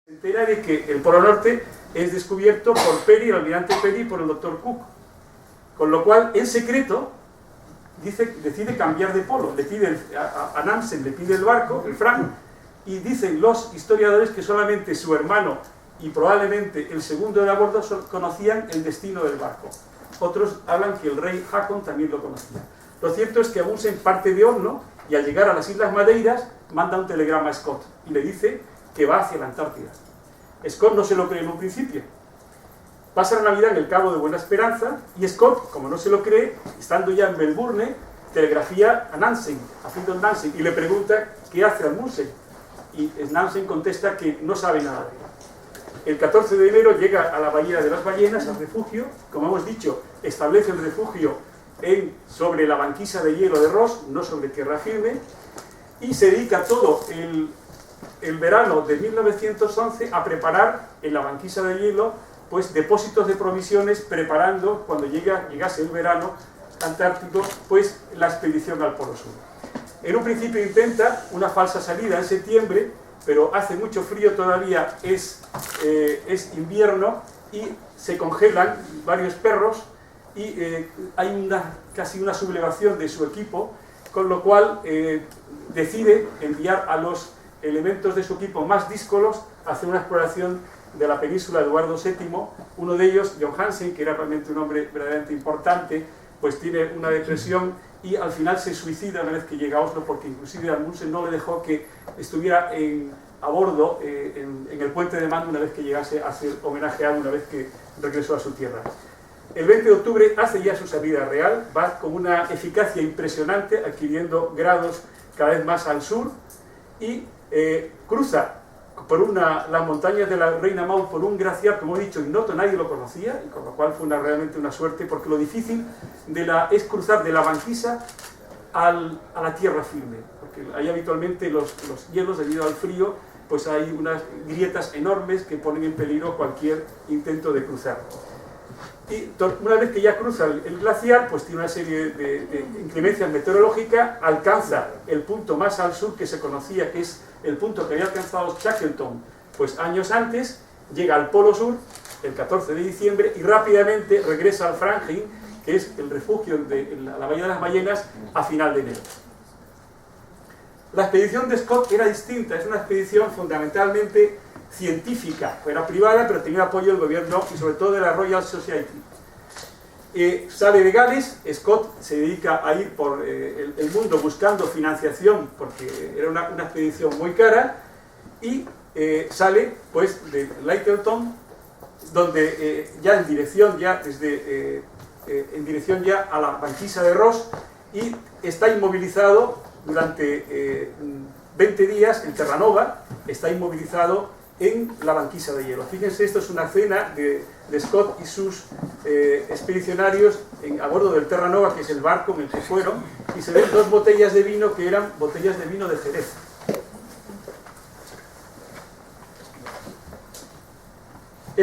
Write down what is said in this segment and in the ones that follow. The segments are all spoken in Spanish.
Se entera de que el Polo Norte es descubierto por Peary, el almirante Peary, y por el doctor Cook. Con lo cual, en secreto, decide cambiar de polo. Le pide a Nansen, le pide el barco, el Frank, y dicen los historiadores que solamente su hermano y probablemente el segundo de a bordo conocían el destino del barco. Otros hablan que el rey Haakon también lo conocía. Lo cierto es que Amundsen parte de Oslo y al llegar a las Islas Madeiras manda un telegrama a Scott y le dice que va hacia la Antártida. Scott no se lo cree en un principio. Pasa la Navidad en el Cabo de Buena Esperanza y Scott, como no se lo cree, estando ya en Melbourne, telegrafía a Nansen, a Fridtjof Nansen, y le pregunta qué hace Amundsen. Y Nansen contesta que no sabe nada de él. El 14 de enero llega a la Bahía de las Ballenas, al refugio. Como hemos dicho, establece el refugio sobre la banquisa de hielo de Ross, no sobre tierra firme, y se dedica todo el verano de 1911 a preparar en la banquisa de hielo pues depósitos de provisiones, preparando cuando llegase el verano antártico pues la expedición al Polo Sur. En un principio intenta una falsa salida en septiembre, pero hace mucho frío todavía, es invierno y se congelan varios perros y hay casi una sublevación de su equipo, con lo cual decide enviar a los elementos de su equipo más díscolos a hacer una exploración de la península de Eduardo VII. Uno de ellos, John Hansen, que era realmente un hombre verdaderamente importante, pues tiene una depresión y al final se suicida una vez que llega a Oslo, porque inclusive Amundsen no le dejó que estuviera a bordo en el puente de mando una vez que llegase a ser homenajeado, una vez que regresó a su tierra. El 20 de octubre hace ya su salida real, va con una eficacia impresionante, adquiriendo grados cada vez más al sur, y cruza por las montañas de la Reina Maud por un glaciar, como he dicho, ignoto, nadie lo conocía, y con lo cual fue realmente una suerte, porque lo difícil es cruzar de la banquisa a la tierra firme, porque ahí habitualmente los hielos, debido al frío, pues hay unas grietas enormes que ponen en peligro cualquier intento de cruzar. Y una vez que ya cruza el glaciar, pues tiene una serie de inclemencias meteorológicas, alcanza el punto más al sur que se conocía, que es el punto que había alcanzado Shackleton pues años antes, llega al Polo Sur el 14 de diciembre y rápidamente regresa al Franklin, que es el refugio de la Bahía de las Ballenas, a final de enero. La expedición de Scott era distinta, es una expedición fundamentalmente científica, era privada, pero tenía apoyo del gobierno y sobre todo de la Royal Society. Sale de Gales, Scott se dedica a ir por el mundo buscando financiación, porque era una expedición muy cara, y sale pues de Lyttelton, donde ya en dirección ya a la banquisa de Ross, y está inmovilizado durante 20 días en Terranova, está inmovilizado en la banquisa de hielo. Fíjense, esto es una escena de Scott y sus expedicionarios a bordo del Terranova, que es el barco en el que fueron, y se ven dos botellas de vino que eran botellas de vino de Jerez.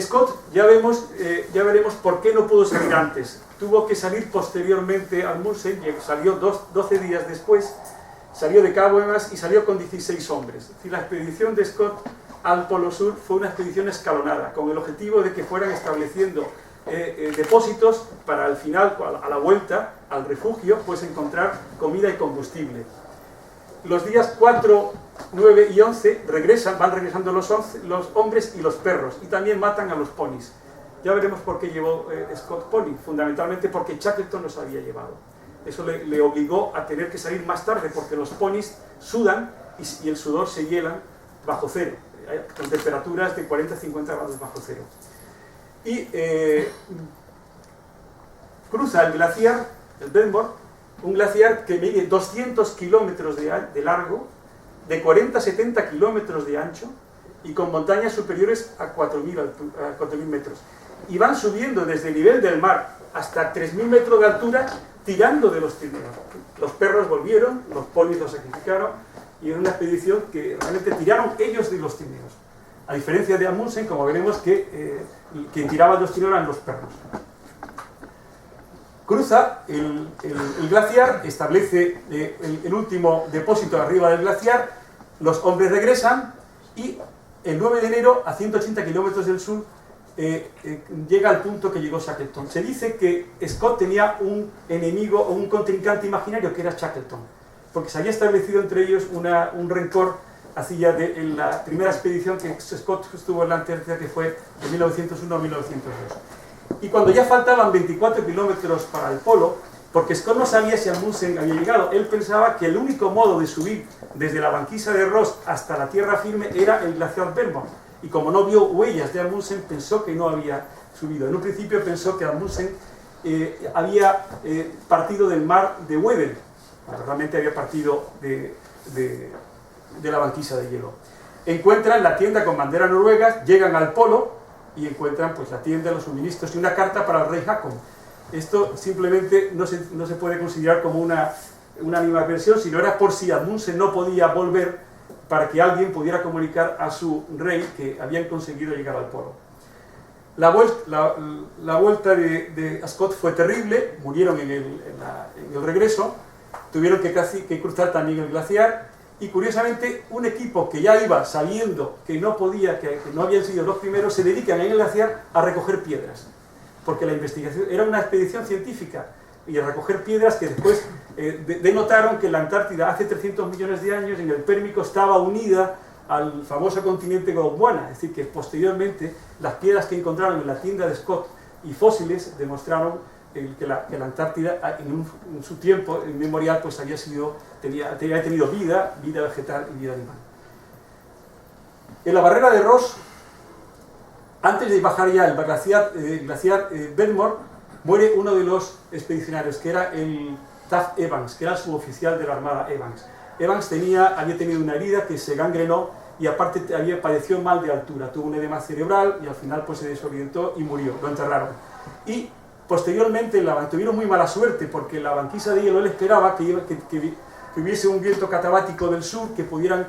Scott, ya veremos por qué no pudo salir antes. Tuvo que salir posteriormente al Amundsen, salió 12 días después, salió de Cabo Emas y salió con 16 hombres. Es decir, la expedición de Scott al Polo Sur fue una expedición escalonada, con el objetivo de que fueran estableciendo depósitos para al final, a la vuelta al refugio, pues encontrar comida y combustible. Los días 4, 9 y 11 van regresando los hombres y los perros, y también matan a los ponis. Ya veremos por qué llevó Scott pony, fundamentalmente porque Shackleton los había llevado. Eso le obligó a tener que salir más tarde, porque los ponis sudan y el sudor se hielan bajo cero, con temperaturas de 40-50 grados bajo cero. Y cruza el glaciar, el Benmore, un glaciar que mide 200 kilómetros de largo, de 40-70 kilómetros de ancho, y con montañas superiores a 4.000 metros. Y van subiendo desde el nivel del mar hasta 3.000 metros de altura, tirando de los trineos. Los perros volvieron, los ponis los sacrificaron, y era una expedición que realmente tiraron ellos de los trineos. A diferencia de Amundsen, como veremos, que quien tiraba de los trineos eran los perros. Cruza el glaciar, establece el último depósito arriba del glaciar, los hombres regresan y el 9 de enero, a 180 kilómetros del sur, llega al punto que llegó Shackleton. Se dice que Scott tenía un enemigo o un contrincante imaginario que era Shackleton, porque se había establecido entre ellos un rencor hacía en la primera expedición que Scott estuvo en la Antártida, que fue de 1901 a 1902. Y cuando ya faltaban 24 kilómetros para el polo, porque Scott no sabía si Amundsen había llegado, él pensaba que el único modo de subir desde la banquisa de Ross hasta la tierra firme era el glaciar Belmont. Y como no vio huellas de Amundsen, pensó que no había subido. En un principio pensó que Amundsen había partido del mar de Weddell, realmente había partido de la banquisa de hielo. Encuentran la tienda con banderas noruegas, llegan al polo y encuentran pues la tienda, los suministros y una carta para el rey Haakon. Esto simplemente no se puede considerar como una animadversión, sino era por si Amundsen no podía volver, para que alguien pudiera comunicar a su rey que habían conseguido llegar al polo. La vuelta de Scott fue terrible, murieron en el regreso, tuvieron que cruzar también el glaciar, y curiosamente un equipo que ya iba sabiendo que no podía, que no habían sido los primeros, se dedican en el glaciar a recoger piedras, porque la investigación era una expedición científica, y a recoger piedras que después denotaron que la Antártida hace 300 millones de años en el Pérmico estaba unida al famoso continente Gondwana, es decir, que posteriormente las piedras que encontraron en la tienda de Scott y fósiles demostraron que la Antártida en su tiempo inmemorial pues había tenido vida vegetal y vida animal. En la barrera de Ross, antes de bajar ya el glaciar Belmont, muere uno de los expedicionarios, que era el Taft Evans, que era el suboficial de la Armada Evans. Evans había tenido una herida que se gangrenó y aparte padeció mal de altura, tuvo un edema cerebral y al final pues se desorientó y murió, lo enterraron. Y posteriormente tuvieron muy mala suerte porque la banquisa de hielo él esperaba que hubiese un viento catabático del sur que pudieran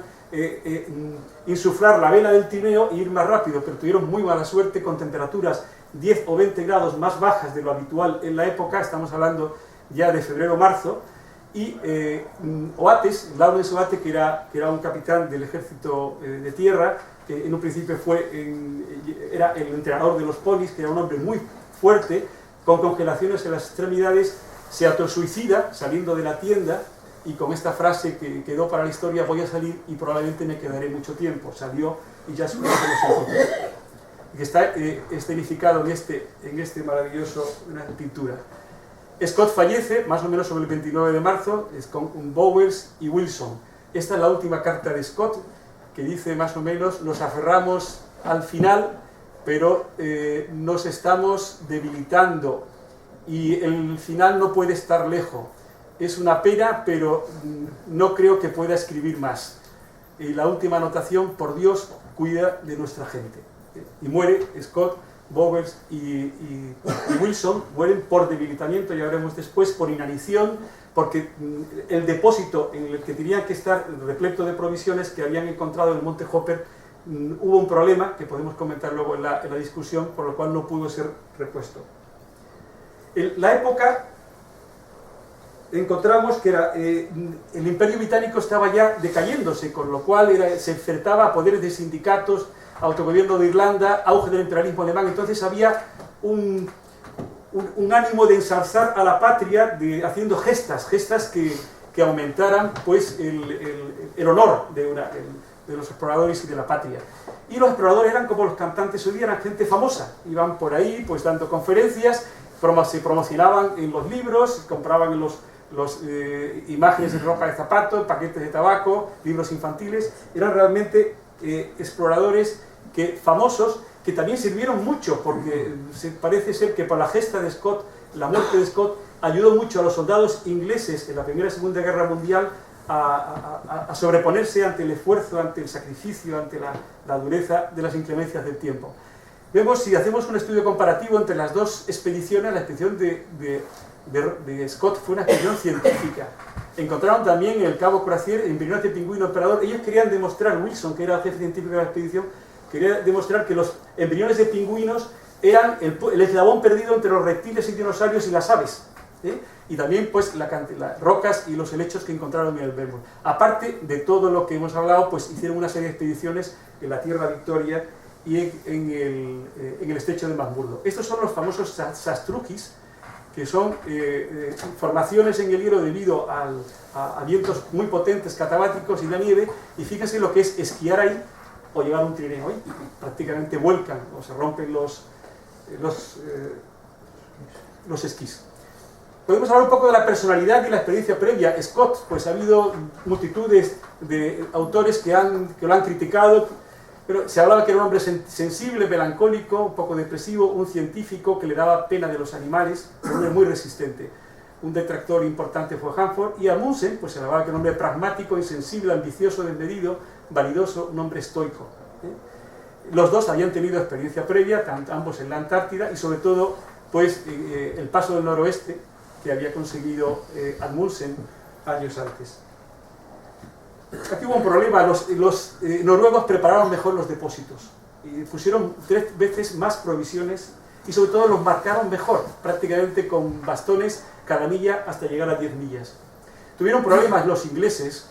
insuflar la vela del Tineo e ir más rápido, pero tuvieron muy mala suerte con temperaturas 10 o 20 grados más bajas de lo habitual en la época, estamos hablando ya de febrero-marzo, y Lawrence Oates, que era un capitán del ejército de tierra, que en un principio era el entrenador de los ponis, que era un hombre muy fuerte, con congelaciones en las extremidades, se autosuicida saliendo de la tienda, y con esta frase que quedó para la historia: voy a salir y probablemente me quedaré mucho tiempo. Salió y ya se lo que está escenificado en este maravilloso pintura. Scott fallece más o menos sobre el 29 de marzo, es con Bowers y Wilson. Esta es la última carta de Scott, que dice más o menos: nos aferramos al final, pero nos estamos debilitando y el final no puede estar lejos. Es una pena, pero no creo que pueda escribir más. Y la última anotación: por Dios, cuida de nuestra gente. Y muere Scott, Bowers y Wilson, mueren por debilitamiento, ya veremos después, por inanición, porque el depósito en el que tenían que estar repleto de provisiones que habían encontrado en el Monte Hopper, hubo un problema que podemos comentar luego en la discusión, por lo cual no pudo ser repuesto. En la época encontramos que el Imperio Británico estaba ya decayéndose, con lo cual se enfrentaba a poderes de sindicatos, autogobierno de Irlanda, auge del imperialismo alemán. Entonces había un ánimo de ensalzar a la patria, haciendo gestas que aumentaran pues el honor de los exploradores y de la patria. Y los exploradores eran como los cantantes hoy día, eran gente famosa, iban por ahí pues dando conferencias, se promocionaban en los libros, compraban imágenes de ropa de zapatos, paquetes de tabaco, libros infantiles. Eran realmente exploradores famosos, que también sirvieron mucho, porque parece ser que por la gesta de Scott, la muerte de Scott, ayudó mucho a los soldados ingleses en la Primera y Segunda Guerra Mundial a sobreponerse ante el esfuerzo, ante el sacrificio, ante la dureza de las inclemencias del tiempo. Vemos, si hacemos un estudio comparativo entre las dos expediciones, la expedición de Scott fue una expedición científica. Encontraron también en el Cabo Crozier embriones de pingüino emperador. Ellos querían demostrar, Wilson, que era el jefe científico de la expedición, quería demostrar que los embriones de pingüinos eran el eslabón perdido entre los reptiles y dinosaurios y las aves. Es y también pues las rocas y los helechos que encontraron en el Vermont. Aparte de todo lo que hemos hablado, pues hicieron una serie de expediciones en la Tierra Victoria y en el estrecho de McMurdo. Estos son los famosos sastruquis, que son formaciones en el hielo debido a vientos muy potentes, catabáticos y la nieve, y fíjense lo que es esquiar ahí o llevar un trineo ahí, prácticamente vuelcan o se rompen los esquís. Podemos hablar un poco de la personalidad y la experiencia previa. Scott, pues ha habido multitudes de autores que lo han criticado, pero se hablaba que era un hombre sensible, melancólico, un poco depresivo, un científico que le daba pena de los animales, un hombre muy resistente. Un detractor importante fue Hanford, y Amundsen, pues se hablaba que era un hombre pragmático, insensible, ambicioso, desmedido, vanidoso, un hombre estoico. Los dos habían tenido experiencia previa, ambos en la Antártida, y sobre todo pues el paso del noroeste que había conseguido Amundsen años antes. Aquí hubo un problema, los noruegos prepararon mejor los depósitos, y pusieron 3 veces más provisiones y sobre todo los marcaron mejor, prácticamente con bastones cada milla hasta llegar a 10 millas. Tuvieron problemas los ingleses,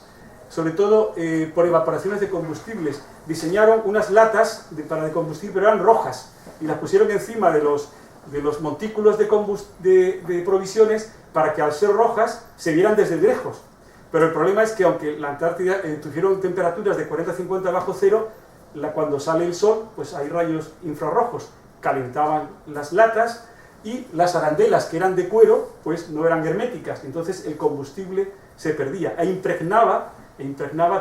sobre todo por evaporaciones de combustibles. Diseñaron unas latas para de combustible, pero eran rojas, y las pusieron encima de los montículos de provisiones para que al ser rojas se vieran desde lejos. Pero el problema es que aunque la Antártida tuvieron temperaturas de 40-50 bajo cero, cuando sale el sol, pues hay rayos infrarrojos, calentaban las latas, y las arandelas, que eran de cuero, pues no eran herméticas, entonces el combustible se perdía e impregnaba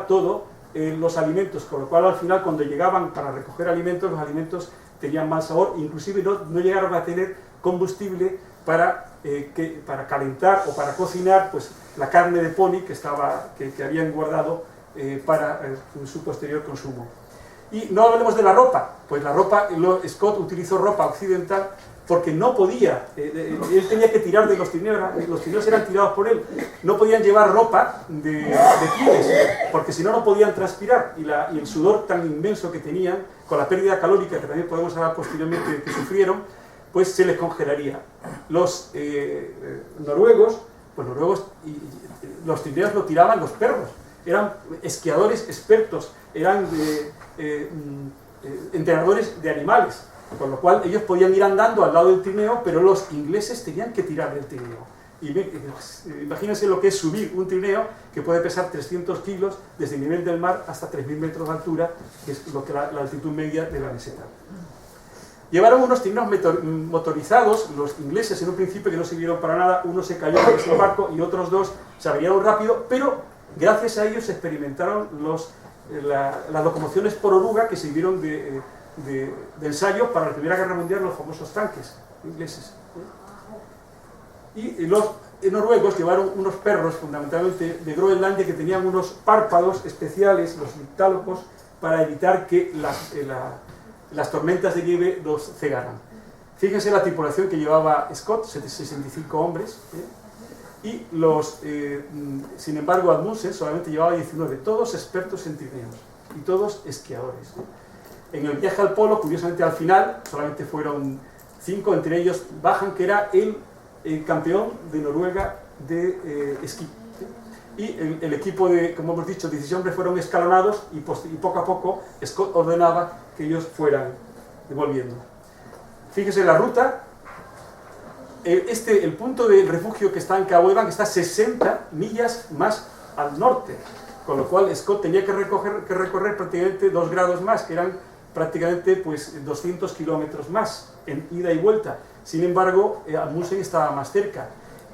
todo los alimentos, con lo cual al final cuando llegaban para recoger alimentos, los alimentos tenían mal sabor, inclusive no llegaron a tener combustible para calentar o para cocinar pues la carne de pony que habían guardado para su posterior consumo. Y no hablemos de la ropa, pues la ropa, Scott utilizó ropa occidental porque no podía, él tenía que tirar de los trineos eran tirados por él, no podían llevar ropa de pieles, porque si no, no podían transpirar, y el sudor tan inmenso que tenían, con la pérdida calórica que también podemos hablar posteriormente que sufrieron, pues se les congelaría. Los noruegos, los trineos lo tiraban los perros, eran esquiadores expertos, eran entrenadores de animales, con lo cual ellos podían ir andando al lado del trineo, pero los ingleses tenían que tirar del trineo. Y imagínense lo que es subir un trineo que puede pesar 300 kilos desde el nivel del mar hasta 3.000 metros de altura, que es lo que la altitud media de la meseta. Llevaron unos trineos motorizados, los ingleses en un principio que no sirvieron para nada, uno se cayó en ese barco y otros dos se averiaron rápido, pero gracias a ellos se experimentaron las locomociones por oruga que sirvieron de ensayo para la Primera Guerra Mundial, los famosos tanques ingleses. Y los noruegos llevaron unos perros, fundamentalmente de Groenlandia, que tenían unos párpados especiales, los nictálopos, para evitar que las tormentas de nieve los cegaran. Fíjense la tripulación que llevaba Scott, 65 hombres, y sin embargo Amundsen solamente llevaba 19, todos expertos en trineos y todos esquiadores. En el viaje al polo, curiosamente al final, solamente fueron 5, entre ellos Bajan, que era el campeón de Noruega de esquí. Y el equipo de, como hemos dicho, 16 hombres fueron escalonados y poco a poco Scott ordenaba que ellos fueran devolviendo. Fíjese la ruta. El punto de refugio que está en Cabo Evan está 60 millas más al norte, con lo cual Scott tenía que recorrer prácticamente 2 grados más, que eran prácticamente pues 200 kilómetros más en ida y vuelta. Sin embargo, Amundsen estaba más cerca.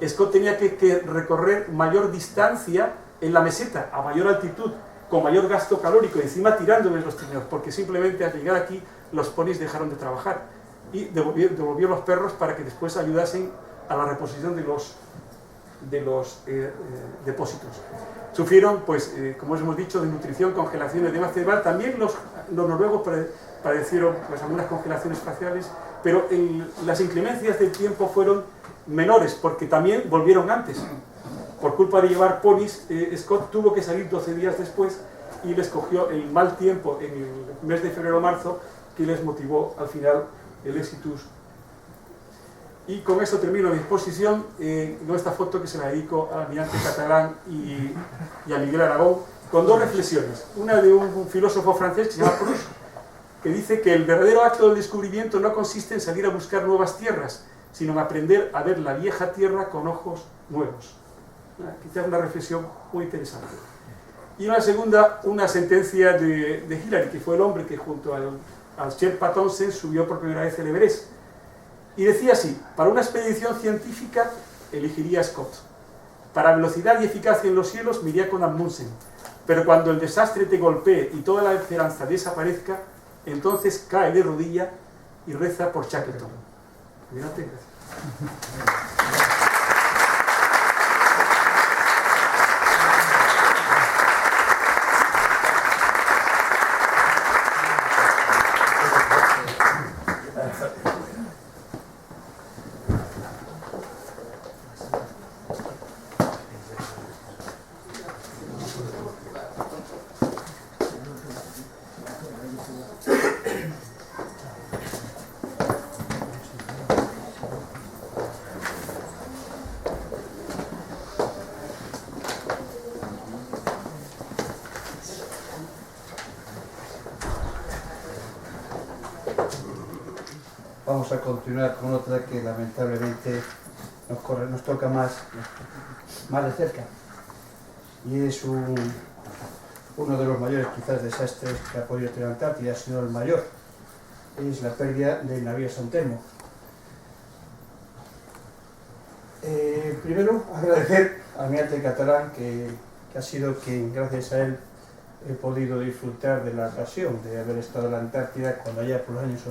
Scott tenía que recorrer mayor distancia en la meseta, a mayor altitud, con mayor gasto calórico, y encima tirando de los trineos, porque simplemente al llegar aquí los ponis dejaron de trabajar y devolvió los perros para que después ayudasen a la reposición de los depósitos. Sufrieron, pues, como os hemos dicho, desnutrición, congelaciones de cerebral. También los noruegos padecieron pues, algunas congelaciones faciales, pero las inclemencias del tiempo fueron menores, porque también volvieron antes. Por culpa de llevar ponis, Scott tuvo que salir 12 días después y les cogió el mal tiempo en el mes de febrero-marzo, que les motivó al final el exitus. Y con esto termino mi exposición, con esta foto que se la dedico al almirante Catalán y a Miguel Aragón, con dos reflexiones. Una de un filósofo francés que se llama Proust, que dice que el verdadero acto del descubrimiento no consiste en salir a buscar nuevas tierras, sino en aprender a ver la vieja tierra con ojos nuevos. Quizás una reflexión muy interesante. Y una segunda, una sentencia de Hillary, que fue el hombre que junto al Sherpa Townsend subió por primera vez el Everest. Y decía así: para una expedición científica elegiría a Scott. Para velocidad y eficacia en los cielos me iría con Amundsen. Pero cuando el desastre te golpee y toda la esperanza desaparezca, entonces cae de rodilla y reza por Shackleton. Gracias. Vamos a continuar con otra que lamentablemente nos toca más de cerca, y es uno de los mayores quizás desastres que ha podido tener Antártida, si no el mayor. Es la pérdida del navío San Telmo. Primero agradecer al almirante Catalán, que ha sido quien, gracias a él, he podido disfrutar de la ocasión de haber estado en la Antártida cuando allá por los años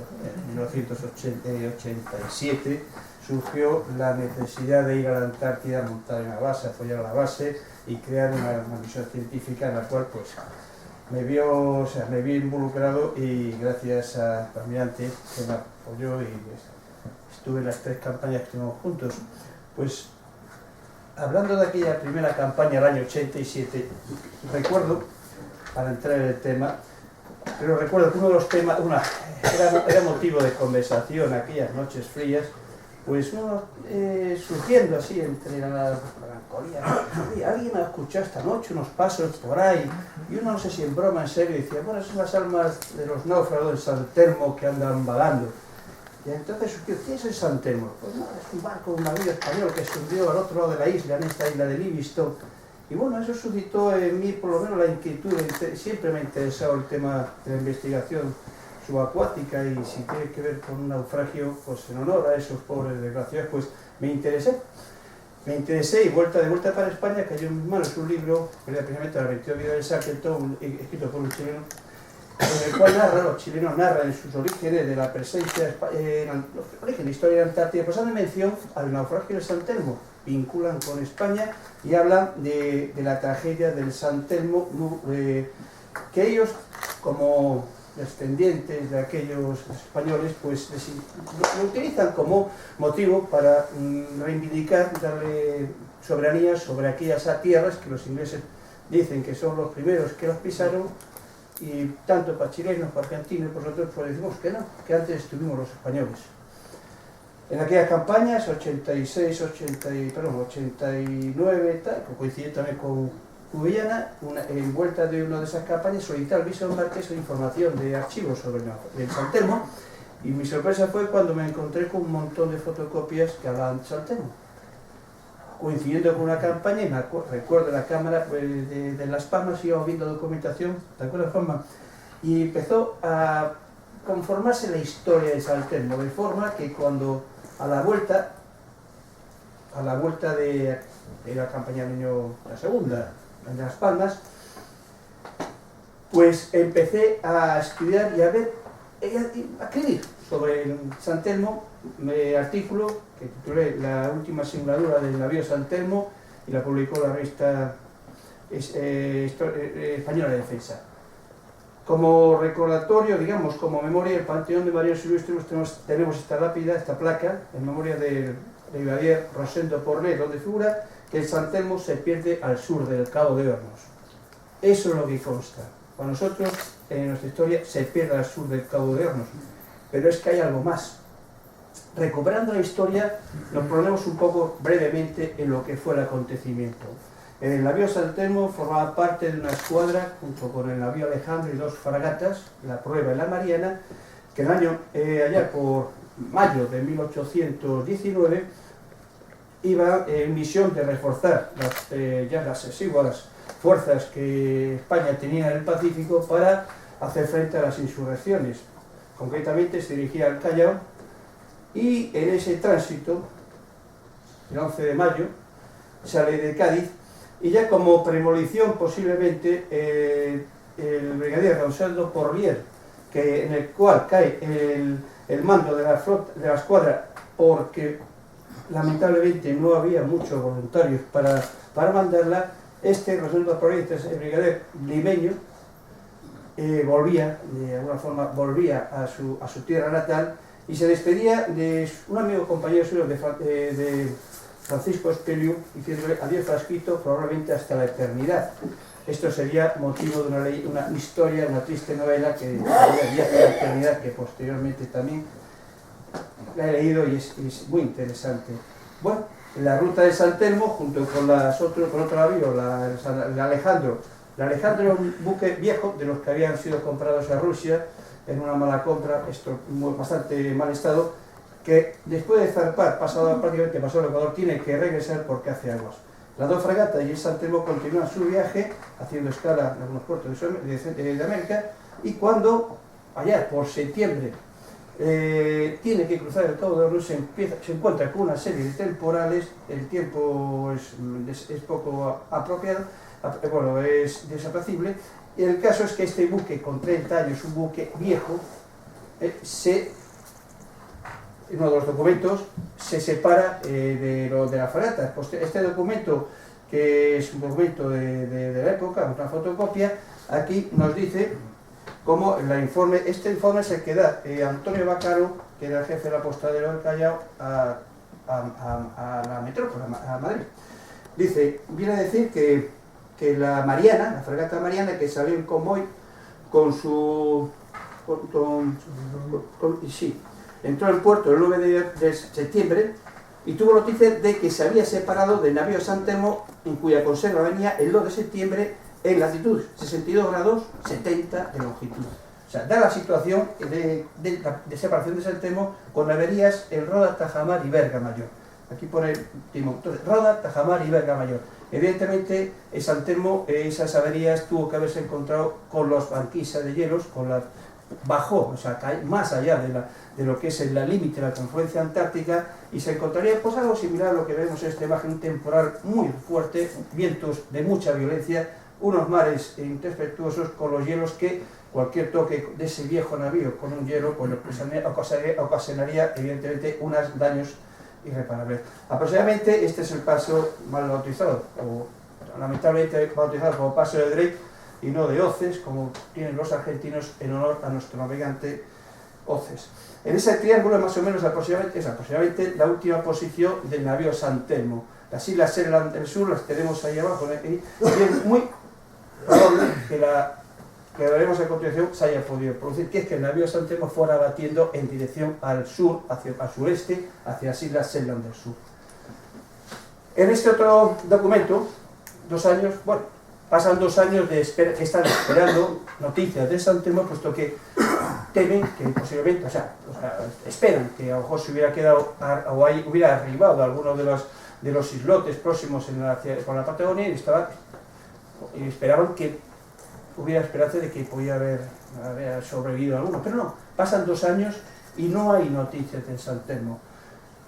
1987 surgió la necesidad de ir a la Antártida, montar una base, apoyar a la base y crear una misión científica en la cual pues me vi involucrado, y gracias al almirante que me apoyó, y estuve en las 3 campañas que estuvimos juntos. Pues hablando de aquella primera campaña del año 87, recuerdo, para entrar en el tema, pero recuerdo que uno de los temas era motivo de conversación aquellas noches frías, pues uno surgiendo así entre la melancolía, alguien ha escuchado esta noche unos pasos por ahí, y uno, no sé si en broma, en serio, decía, bueno, son las almas de los náufragos del San Telmo que andan vagando. Y entonces surgió, ¿qué es el San Telmo? Pues no, es un barco, un navío español que se hundió al otro lado de la isla, en esta isla de Livingstone. Y bueno, eso suscitó en mí por lo menos la inquietud. Siempre me ha interesado el tema de la investigación subacuática, y si tiene que ver con un naufragio, pues en honor a esos pobres desgraciados, pues me interesé, y de vuelta para España cayó en mis manos un libro, precisamente La 22 vidas de Shackleton, escrito por un chileno, en el cual los chilenos narran en sus orígenes de la presencia, los orígenes de historia de la Antártida, pues hacen mención al naufragio de San Telmo, vinculan con España y hablan de la tragedia del San Telmo, que ellos, como descendientes de aquellos españoles, pues lo utilizan como motivo para reivindicar, darle soberanía sobre aquellas tierras que los ingleses dicen que son los primeros que las pisaron, y tanto para chilenos, para argentinos, nosotros pues decimos que no, que antes estuvimos los españoles. En aquellas campañas, 86, 89, tal, que coincidió también con Cubillana, envuelta de una de esas campañas, solicité al Vice Marqués de información de archivos sobre el San Telmo, y mi sorpresa fue cuando me encontré con un montón de fotocopias que hablaban de San Telmo. Coincidiendo con una campaña, y recuerdo la cámara pues, de Las Palmas, íbamos viendo documentación, ¿te acuerdas, Juanma? Y empezó a conformarse la historia de San Telmo, de forma que cuando a la vuelta de la campaña del año, la segunda, en Las Palmas, pues empecé a estudiar y a escribir sobre el San Telmo, artículo que titulé La última singladura del navío San Telmo, y la publicó la revista Española de Defensa. Como recordatorio, digamos, como memoria, el Panteón de Marinos Ilustres tenemos esta lápida, esta placa, en memoria del brigadier Rosendo Porlet, donde figura que el San Telmo se pierde al sur del Cabo de Hornos. Eso es lo que consta. Para nosotros, en nuestra historia, se pierde al sur del Cabo de Hornos. Pero es que hay algo más. recuperando la historia, nos ponemos un poco brevemente en lo que fue el acontecimiento. El navío San Telmo formaba parte de una escuadra, junto con el navío Alejandro y 2 fragatas, la Prueba y la Mariana, que el año, allá por mayo de 1819, iba en misión de reforzar las exiguas fuerzas que España tenía en el Pacífico para hacer frente a las insurrecciones. Concretamente se dirigía al Callao y en ese tránsito, el 11 de mayo, sale de Cádiz y ya como premonición posiblemente el brigadier Rosendo Porlier, en el cual cae el mando de la escuadra porque lamentablemente no había muchos voluntarios para mandarla. Rosendo Porlier, el brigadier limeño, volvía, de alguna forma, volvía a su tierra natal y se despedía de un amigo compañero suyo de Francisco Espelio, diciéndole adiós Frasquito, probablemente hasta la eternidad. Esto sería motivo de una historia, una triste novela que sería Viaje a la eternidad, que posteriormente también la he leído y es muy interesante. Bueno, la ruta de San Telmo, junto con otro navío, el Alejandro. El Alejandro era un buque viejo de los que habían sido comprados a Rusia en una mala compra, bastante mal estado, que después de zarpar, prácticamente pasado el Ecuador, tiene que regresar porque hace aguas. Las 2 fragatas y el San Telmo continúan su viaje, haciendo escala en algunos puertos de América, y cuando, allá por septiembre, tiene que cruzar el Cabo de Hornos, se encuentra con una serie de temporales, el tiempo es poco apropiado, es desapacible, y el caso es que este buque con 30 años, un buque viejo, en uno de los documentos se separa de la fragata. Este documento, que es un documento de la época, una fotocopia, aquí nos dice cómo este informe es el que da Antonio Bacaro, que era el jefe del apostadero del Callao, a la metrópoli, a Madrid. Viene a decir que la Mariana, la fragata Mariana, que salió en convoy entró al puerto el 9 de septiembre y tuvo noticias de que se había separado del navío San Telmo, en cuya conserva venía el 2 de septiembre en latitud 62 grados 70 de longitud. O sea, da la situación de separación de San Telmo con averías en Roda, Tajamar y Verga Mayor. Aquí pone el timón. Entonces, Roda, Tajamar y Verga Mayor. Evidentemente, en San Telmo, esas averías tuvo que haberse encontrado con los banquisas de hielos, bajó, o sea, más allá de lo que es el límite de la confluencia antártica, y se encontraría pues algo similar a lo que vemos en esta imagen, un temporal muy fuerte, vientos de mucha violencia, unos mares intempestuosos con los hielos que cualquier toque de ese viejo navío con un hielo pues ocasionaría evidentemente unos daños irreparables. Aproximadamente este es el paso mal bautizado, o lamentablemente bautizado como paso de Drake y no de Oces, como tienen los argentinos en honor a nuestro navegante Oces. En ese triángulo más o menos es aproximadamente la última posición del navío San Telmo. Las islas Shetland del sur las tenemos ahí abajo, y es muy probable que que veremos a continuación se haya podido producir, que es que el navío San Telmo fuera batiendo en dirección al sur, al sureste, hacia las islas Shetland del sur. En este otro documento, 2 años, pasan 2 años que están esperando noticias de San Telmo, puesto que temen que posiblemente, esperan que a lo mejor se hubiera quedado o hubiera arribado a alguno de los islotes próximos por la Patagonia y esperaban que hubiera esperanza de que podía haber sobrevivido alguno, pero no, pasan 2 años y no hay noticias de San Telmo.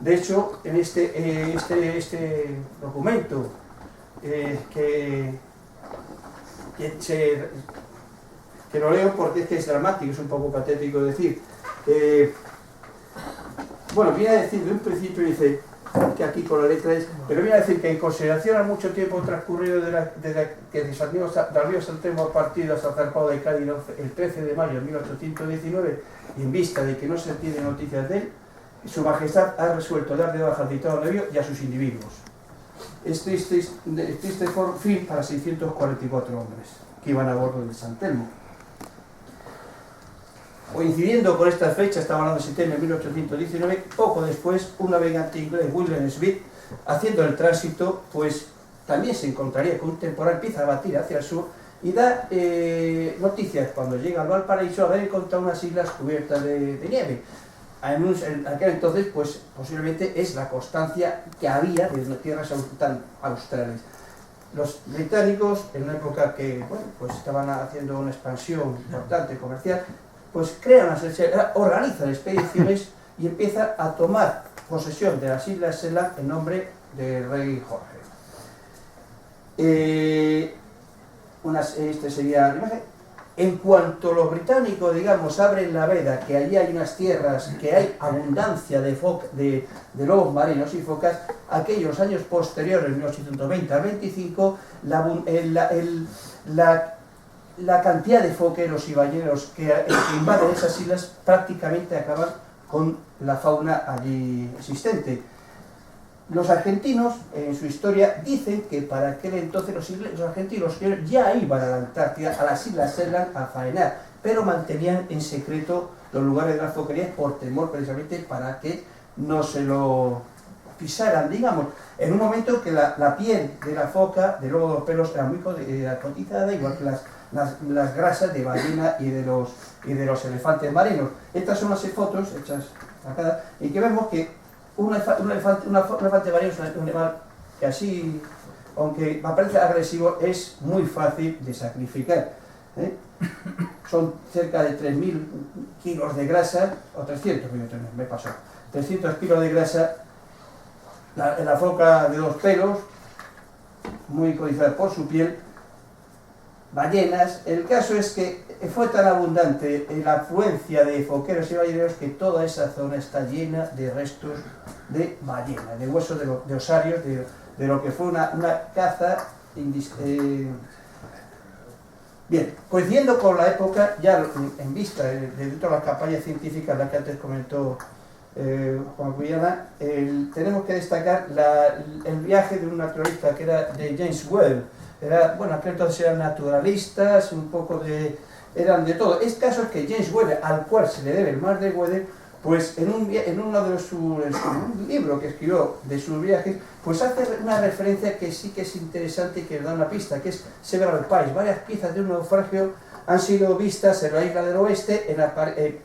De hecho, en este documento que lo leo porque es dramático, es un poco patético decir. Viene a decir de un principio, dice que aquí con la letra es, pero viene a decir que en consideración a mucho tiempo transcurrido que de San Río San Telmo ha partido hasta zarpado de Cádiz el 13 de mayo de 1819, y en vista de que no se tiene noticias de él, Su Majestad ha resuelto dar de baja al citado navío y a sus individuos. Es triste fin para 644 hombres que iban a bordo del San Telmo. Coincidiendo con esta fecha, estamos hablando de septiembre de 1819, poco después un navegante inglés, William Smith, haciendo el tránsito, pues también se encontraría con un temporal, empieza a batir hacia el sur y da noticias cuando llega al Valparaíso haber encontrado unas islas cubiertas de nieve. En aquel entonces, pues posiblemente es la constancia que había de tierras tan australes. Los británicos, en una época que bueno, pues estaban haciendo una expansión importante comercial, pues organizan expediciones y empiezan a tomar posesión de las Islas Shetland en nombre del rey Jorge. Este sería la imagen. En cuanto los británicos, digamos, abren la veda, que allí hay unas tierras, que hay abundancia de lobos marinos y focas, aquellos años posteriores, 1820 al 25, la cantidad de foqueros y balleneros que invaden esas islas prácticamente acaban con la fauna allí existente. Los argentinos, en su historia, dicen que para aquel entonces los argentinos ya iban a la Antártida, a las Islas Shetland, a faenar, pero mantenían en secreto los lugares de las foquerías por temor precisamente para que no se lo pisaran, digamos. En un momento que la piel de la foca, de luego los pelos, era muy cotizada, igual que las grasas de ballena y de los elefantes marinos. Estas son las fotos hechas acá, y que vemos que un elefante marino es un animal que así, aunque me parece agresivo, es muy fácil de sacrificar. Son cerca de 3.000 kilos de grasa, o 300, me pasó, 300 kilos de grasa. La foca de 2 pelos, muy codiciada por su piel. Ballenas. El caso es que fue tan abundante la afluencia de foqueros y balleneros que toda esa zona está llena de restos de ballena, de huesos de osarios, de lo que fue una caza Bien, coincidiendo con la época, ya en vista de todas las campañas científicas, la que antes comentó Juan Cuyana, tenemos que destacar el viaje de un naturalista que era de James Weddell. Bueno, aquel entonces eran naturalistas, eran de todo. Es caso que James Weddell, al cual se le debe el mar de Weddell, pues en uno de un libro que escribió de sus viajes, pues hace una referencia que sí que es interesante y que da una pista, que es Several País. Varias piezas de un naufragio han sido vistas en la isla del oeste,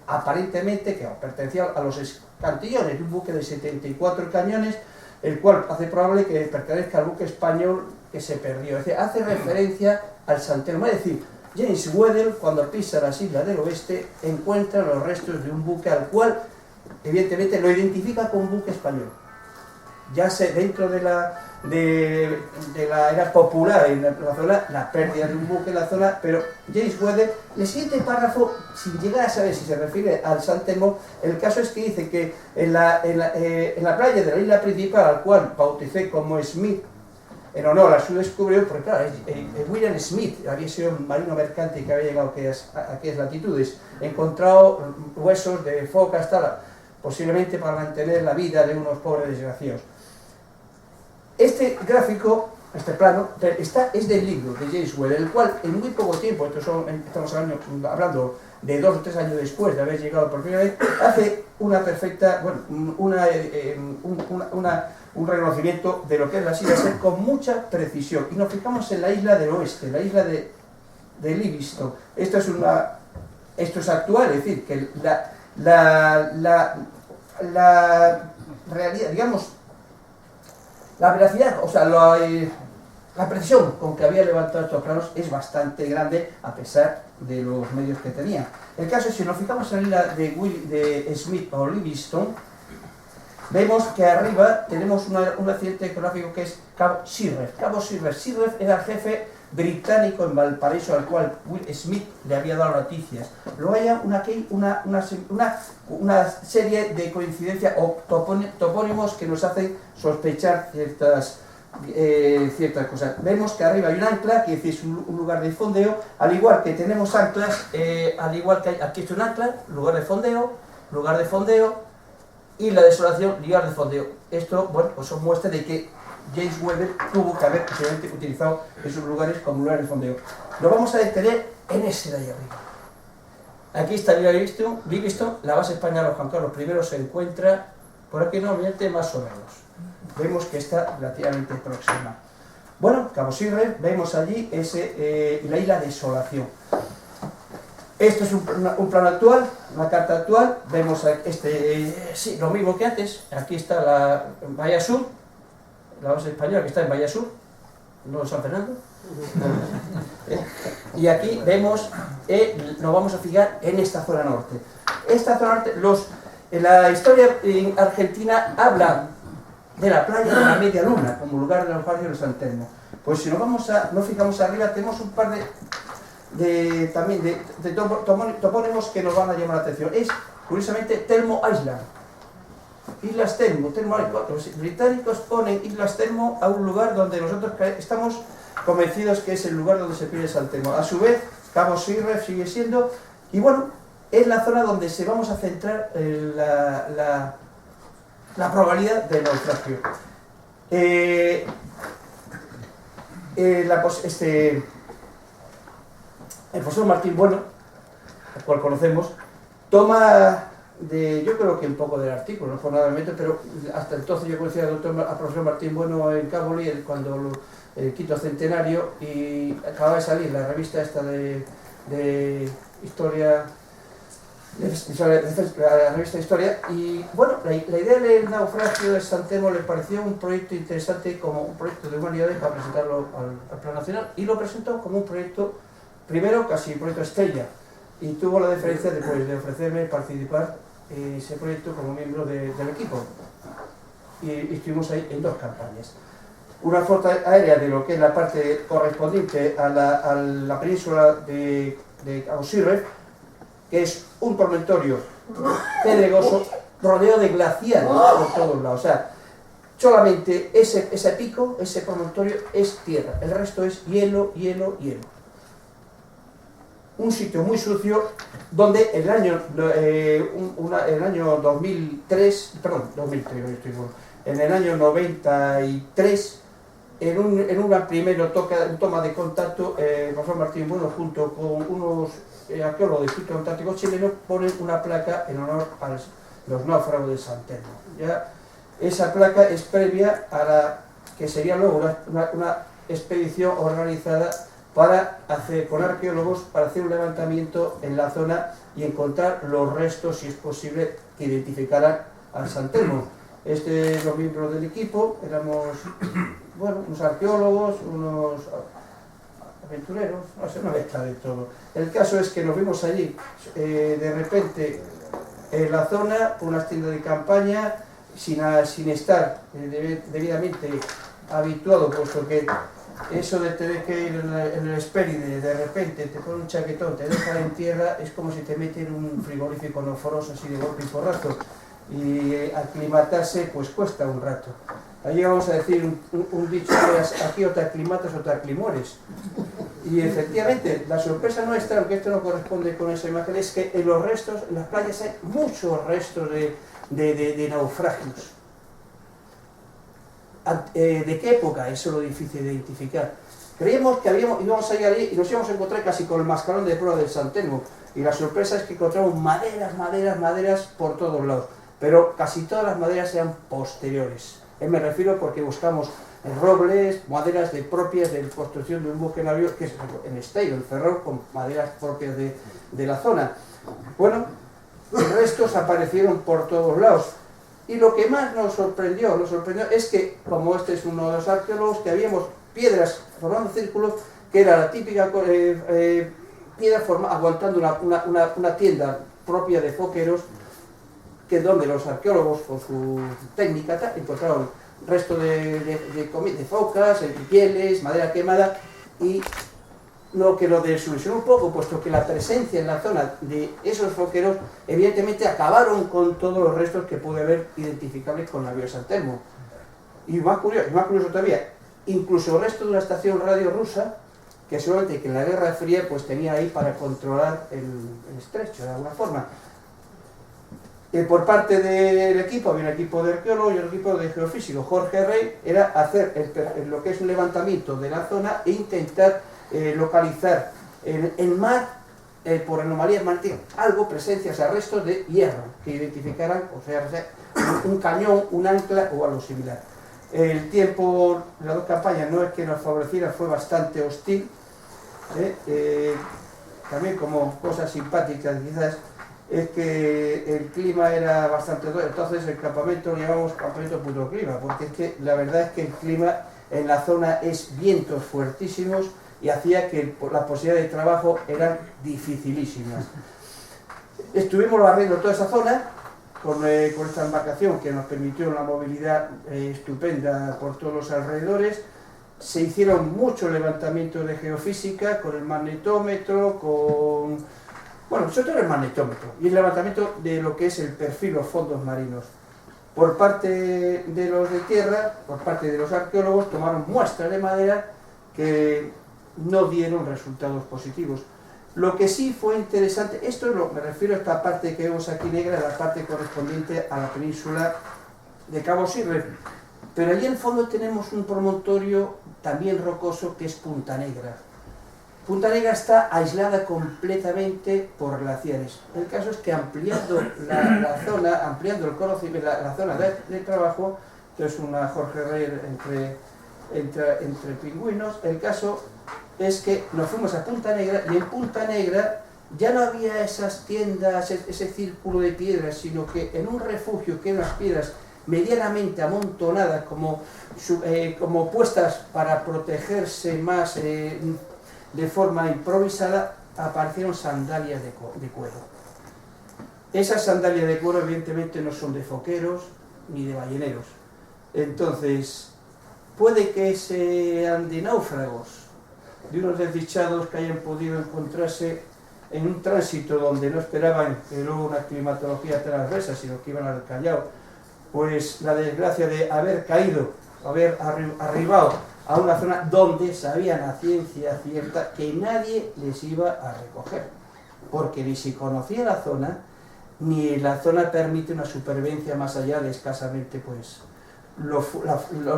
aparentemente que pertenecía a los escantillones de un buque de 74 cañones, el cual hace probable que pertenezca al buque español que se perdió. Es decir, hace referencia al San Telmo. Es decir, James Weddell, cuando pisa las islas del oeste, encuentra los restos de un buque al cual, evidentemente, lo identifica como un buque español. Ya sé, dentro de la era popular en la zona, la pérdida de un buque en la zona, pero James Weddell, el siguiente párrafo, sin llegar a saber si se refiere al San Telmo, el caso es que dice que en la playa de la isla principal, al cual bauticé como Smith, en honor a su descubridor, porque claro, William Smith había sido un marino mercante que había llegado a aquellas latitudes, encontrado huesos de focas, posiblemente para mantener la vida de unos pobres desgraciados. Este gráfico, este plano, es del libro de James Weddell, el cual en muy poco tiempo, estamos hablando de 2 o 3 años después de haber llegado por primera vez, hace una perfecta, un reconocimiento de lo que es las islas con mucha precisión. Y nos fijamos en la isla del oeste, la isla de Livingstone. Esto es actual, es decir, que la realidad, digamos, la veracidad, o sea, la precisión con que había levantado estos planos es bastante grande a pesar de los medios que tenía. El caso es que si nos fijamos en la isla de Smith o Livingstone, vemos que arriba tenemos un accidente geográfico que es Cabo Sirref. Cabo Sirref. Sirref era el jefe británico en Valparaíso al cual Will Smith le había dado noticias. Luego hay una serie de coincidencias o topónimos que nos hacen sospechar ciertas cosas. Vemos que arriba hay un ancla, que es un lugar de fondeo, al igual que tenemos anclas, al igual que aquí es un ancla, lugar de fondeo, y la desolación, lugar de fondeo. Esto, bueno, pues son muestras de que James Weddell tuvo que haber posiblemente utilizado esos lugares como lugares de fondeo. Lo vamos a detener en ese de ahí arriba. Aquí está Livingstone, la base española Juan Carlos I se encuentra por aquí normalmente más o menos. Vemos que está relativamente próxima. Bueno, Cabo Sirre, vemos allí la isla Desolación. Esto es un plano actual, una carta actual. Vemos sí, lo mismo que antes. Aquí está la Bahía Sur, la base española que está en Bahía Sur, no en San Fernando. Y aquí vemos, nos vamos a fijar en esta zona norte. Esta zona norte, la historia en Argentina habla de la playa de la Media Luna como lugar de naufragio de San Telmo. Pues si nos fijamos arriba, tenemos un par de topónimos que nos van a llamar la atención. Es, curiosamente, Telmo Island. Islas Telmo, los británicos ponen Islas Telmo a un lugar donde nosotros estamos convencidos que es el lugar donde se pierde San Telmo. A su vez, Cabo Sirre sigue siendo, y bueno, es la zona donde se vamos a centrar la probabilidad de naufragio. El profesor Martín Bueno, al cual conocemos, toma yo creo que un poco del artículo, no formalmente, pero hasta entonces yo conocía al profesor Martín Bueno en Caboli cuando el quinto centenario, y acaba de salir la revista esta de historia, la revista de historia, y bueno, la idea del naufragio de San Telmo le pareció un proyecto interesante como un proyecto de humanidades para presentarlo al Plan Nacional, y lo presentó como un proyecto, primero casi un proyecto estrella, y tuvo la deferencia de ofrecerme participar en ese proyecto como miembro del equipo, y estuvimos ahí en 2 campañas. Una flota aérea de lo que es la parte correspondiente a la península de Cabo Sirre, que es un promontorio pedregoso rodeado de glaciares por todos lados. O sea, solamente ese pico, ese promontorio es tierra, el resto es hielo, hielo, hielo. Un sitio muy sucio donde el año 2003, en el año 93, en un primero toma de contacto, el profesor Martín Bueno junto con unos arqueólogos del Instituto Antártico chileno ponen una placa en honor a los náufragos de San Telmo. Ya esa placa es previa a la que sería luego una expedición organizada con arqueólogos para hacer un levantamiento en la zona y encontrar los restos, si es posible, que identificaran al San Telmo. Los miembros del equipo éramos, bueno, unos arqueólogos, unos aventureros, no sé, una mezcla de todo. El caso es que nos vimos allí, de repente, en la zona, unas tiendas de campaña, sin estar debidamente habituado, puesto que eso de tener que ir en el Hespéride, de repente te pone un chaquetón, te deja en tierra, es como si te meten en un frigorífico noforoso así de golpe y porrazo, y aclimatarse pues cuesta un rato. Ahí vamos a decir un dicho que es: aquí o te aclimatas o te aclimores. Y efectivamente, la sorpresa nuestra, aunque esto no corresponde con esa imagen, es que en los restos, en las playas hay muchos restos de naufragios. ¿De qué época? Eso es lo difícil de identificar. Creíamos que íbamos a ir allí y nos íbamos a encontrar casi con el mascarón de prueba del San Telmo, y la sorpresa es que encontramos maderas por todos lados, pero casi todas las maderas eran posteriores. Me refiero porque buscamos robles, maderas propias de construcción de un buque navío, que es en Esteiro, en Ferrol, con maderas propias de la zona. Bueno, los restos aparecieron por todos lados. Y lo que más nos sorprendió es que, como este es uno de los arqueólogos, que habíamos piedras formando círculos, que era la típica piedra aguantando una tienda propia de foqueros, que donde los arqueólogos, con su técnica, encontraron restos de focas, pieles, madera quemada, y lo que lo desilusionó un poco, puesto que la presencia en la zona de esos foqueros evidentemente acabaron con todos los restos que pude haber identificables con el navío San Telmo. Y más curioso todavía, incluso el resto de una estación radio rusa, que seguramente que en la Guerra Fría pues tenía ahí para controlar el estrecho de alguna forma. Por parte del equipo, había un equipo de arqueólogos y un equipo de geofísicos. Jorge Rey era hacer lo que es un levantamiento de la zona e intentar localizar en mar por anomalías magnéticas, algo, presencias, restos de hierro, que identificaran, o sea, un cañón, un ancla o algo similar. El tiempo de las dos campañas no es que nos favoreciera, fue bastante hostil. También como cosas simpáticas quizás es que el clima era bastante duro, entonces el campamento lo llamamos campamento puto clima, porque es que la verdad es que el clima en la zona es vientos fuertísimos y hacía que las posibilidades de trabajo eran dificilísimas. Estuvimos barriendo toda esa zona con esta embarcación que nos permitió una movilidad estupenda por todos los alrededores. Se hicieron muchos levantamientos de geofísica con el magnetómetro, bueno, sobre todo el magnetómetro y el levantamiento de lo que es el perfil, los fondos marinos. Por parte de los de tierra, por parte de los arqueólogos, tomaron muestras de madera que no dieron resultados positivos. Lo que sí fue interesante, me refiero a esta parte que vemos aquí negra, la parte correspondiente a la península de Cabo Sirre, pero allí en el fondo tenemos un promontorio también rocoso que es Punta Negra. Punta Negra está aislada completamente por glaciares. El caso es que ampliando la zona, ampliando el conocimiento, la zona de trabajo, que es una Jorge Rey entre pingüinos, el caso es que nos fuimos a Punta Negra y en Punta Negra ya no había esas tiendas, ese círculo de piedras, sino que en un refugio que eran las piedras medianamente amontonadas como puestas para protegerse más de forma improvisada, aparecieron sandalias de cuero. Esas sandalias de cuero evidentemente no son de foqueros ni de balleneros. Entonces, puede que sean de náufragos, de unos desdichados que hayan podido encontrarse en un tránsito donde no esperaban que luego una climatología transversa, sino que iban al Callao, pues la desgracia de haber caído, haber arribado a una zona donde sabían a ciencia cierta que nadie les iba a recoger, porque ni si conocía la zona, ni la zona permite una supervivencia más allá de escasamente pues los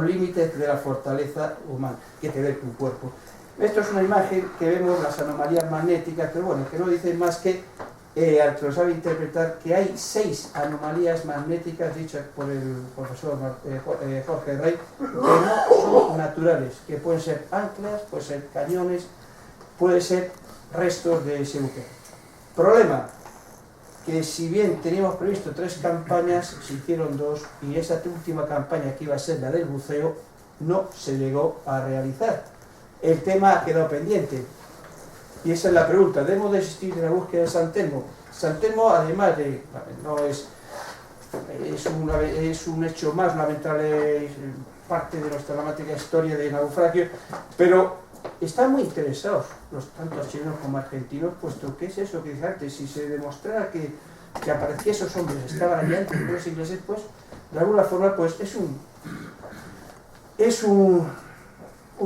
límites de la fortaleza humana que te dé tu cuerpo. Esto es una imagen que vemos las anomalías magnéticas, pero bueno, que no dicen más que, al que lo sabe interpretar, que hay 6 anomalías magnéticas dichas por el profesor Jorge Rey, que no son naturales, que pueden ser anclas, pueden ser cañones, pueden ser restos de ese buque. Problema, que si bien teníamos previsto 3 campañas, se hicieron 2, y esa última campaña, que iba a ser la del buceo, no se llegó a realizar. El tema ha quedado pendiente. Y esa es la pregunta, ¿debemos desistir de la búsqueda de San Telmo? San Telmo, además de, no es un hecho más lamentable, parte de nuestra dramática historia de naufragio, pero están muy interesados, tanto chilenos como argentinos, puesto que es eso que dije antes, si se demostrara que aparecía esos hombres, estaban allá antes de los ingleses, pues de alguna forma pues es un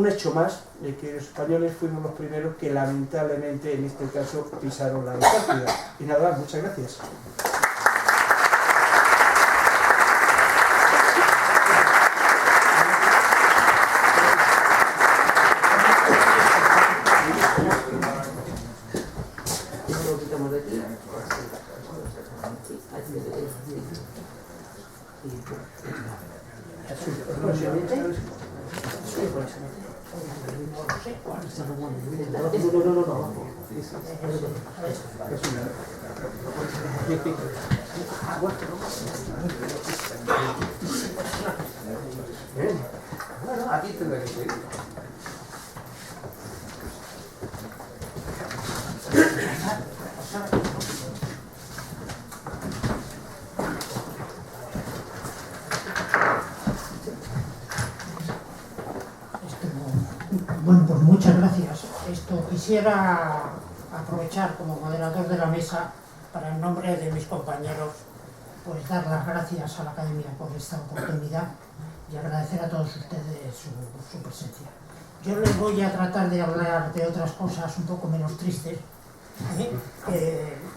hecho más de que los españoles fuimos los primeros que lamentablemente en este caso pisaron la Antártida. Y nada más, muchas gracias. Aquí tendrá que ser. Bueno, pues muchas gracias. Quisiera aprovechar como moderador de la mesa para, en nombre de mis compañeros, pues dar las gracias a la Academia por esta oportunidad y agradecer a todos ustedes su presencia. Yo les voy a tratar de hablar de otras cosas un poco menos tristes,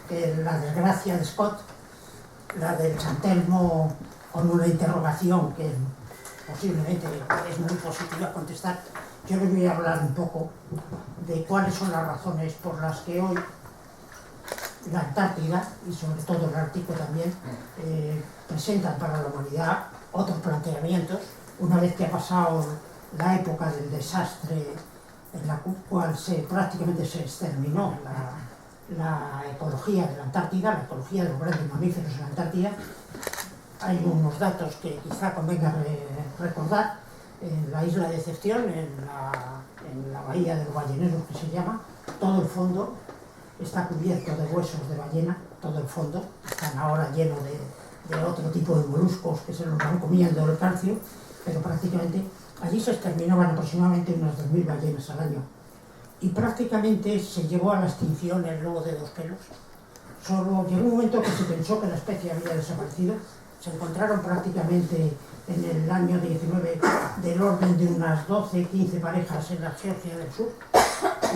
que la desgracia de Scott, la del San Telmo con una interrogación que posiblemente es muy positiva a contestar. Yo les voy a hablar un poco de cuáles son las razones por las que hoy la Antártida y sobre todo el Ártico también presentan para la humanidad otros planteamientos, una vez que ha pasado la época del desastre en la cual prácticamente se exterminó la ecología de la Antártida, la ecología de los grandes mamíferos en la Antártida. Hay unos datos que quizá convenga recordar. En la isla de Decepción, en la bahía de los balleneros, que se llama, todo el fondo está cubierto de huesos de ballena, todo el fondo. Están ahora llenos de otro tipo de moluscos que se los van comiendo el calcio, pero prácticamente allí se exterminaban aproximadamente unas 2.000 ballenas al año. Y prácticamente se llevó a la extinción el lobo de dos pelos. Solo llegó un momento que se pensó que la especie había desaparecido. Se encontraron prácticamente en el año 19 del orden de unas 12-15 parejas en la Georgia del Sur,